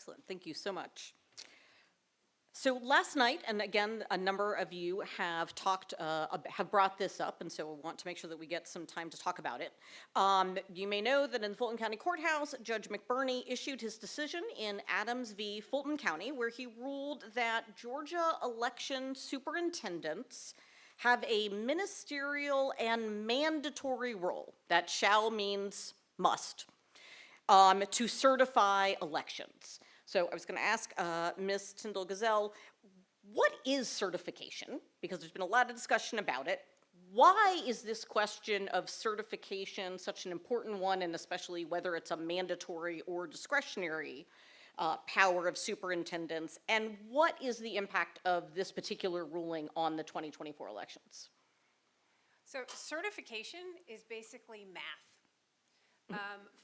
Excellent, thank you so much. So last night, and again, a number of you have brought this up, and so we want to make sure that we get some time to talk about it. You may know that in the Fulton County Courthouse, Judge McBurney issued his decision in Adams v. Fulton County, where he ruled that Georgia election superintendents have a ministerial and mandatory role. That shall means must, to certify elections. So I was going to ask Ms. Tindall Ghazal, what is certification? Because there's been a lot of discussion about it. Why is this question of certification such an important one, and especially whether it's a mandatory or discretionary power of superintendents? And what is the impact of this particular ruling on the 2024 elections? So certification is basically math.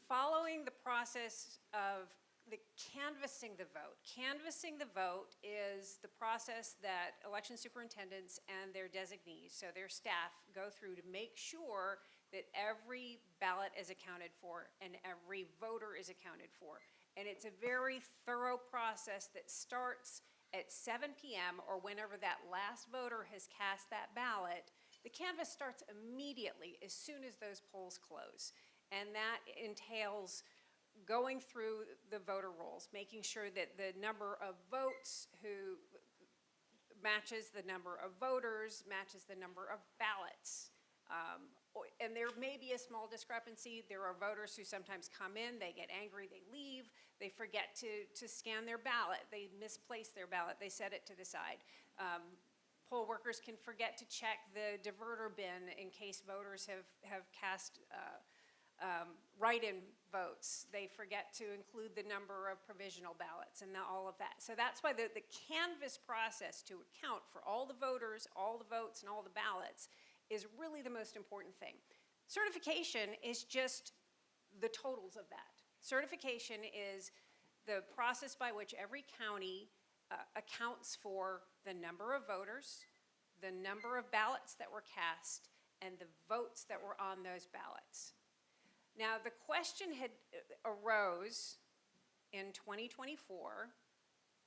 Following the process of the canvassing the vote. Canvassing the vote is the process that election superintendents and their designees, so their staff, go through to make sure that every ballot is accounted for and every voter is accounted for. And it's a very thorough process that starts at 7 p.m. or whenever that last voter has cast that ballot. The canvass starts immediately as soon as those polls close. And that entails going through the voter rolls, making sure that the number of votes who matches the number of voters, matches the number of ballots. And there may be a small discrepancy. There are voters who sometimes come in, they get angry, they leave, they forget to scan their ballot, they misplace their ballot, they set it to the side. Poll workers can forget to check the diverter bin in case voters have cast write-in votes. They forget to include the number of provisional ballots and all of that. So that's why the canvass process to account for all the voters, all the votes, and all the ballots is really the most important thing. Certification is just the totals of that. Certification is the process by which every county accounts for the number of voters, the number of ballots that were cast, and the votes that were on those ballots. Now, the question arose in 2024,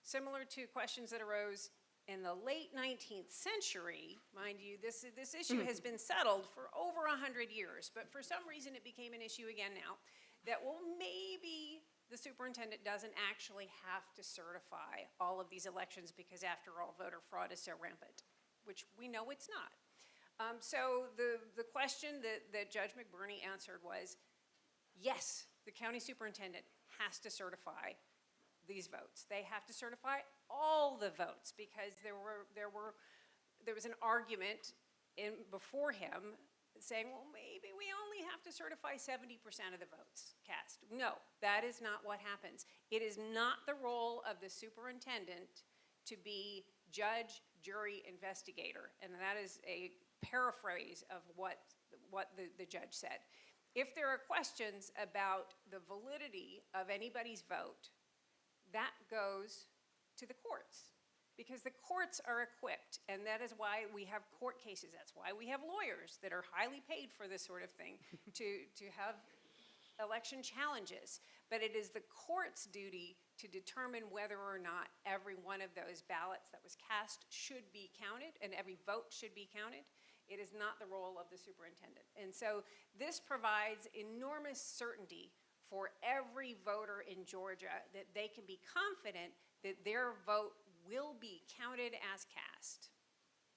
similar to questions that arose in the late 19th century. Mind you, this issue has been settled for over 100 years, but for some reason it became an issue again now, that, well, maybe the superintendent doesn't actually have to certify all of these elections because, after all, voter fraud is so rampant, which we know it's not. So the question that Judge McBurney answered was, yes, the county superintendent has to certify these votes. They have to certify all the votes because there was an argument before him saying, well, maybe we only have to certify 70% of the votes cast. No, that is not what happens. It is not the role of the superintendent to be judge, jury, investigator, and that is a paraphrase of what the judge said. If there are questions about the validity of anybody's vote, that goes to the courts, because the courts are equipped, and that is why we have court cases. That's why we have lawyers that are highly paid for this sort of thing, to have election challenges. But it is the court's duty to determine whether or not every one of those ballots that was cast should be counted, and every vote should be counted. It is not the role of the superintendent. And so this provides enormous certainty for every voter in Georgia, that they can be confident that their vote will be counted as cast.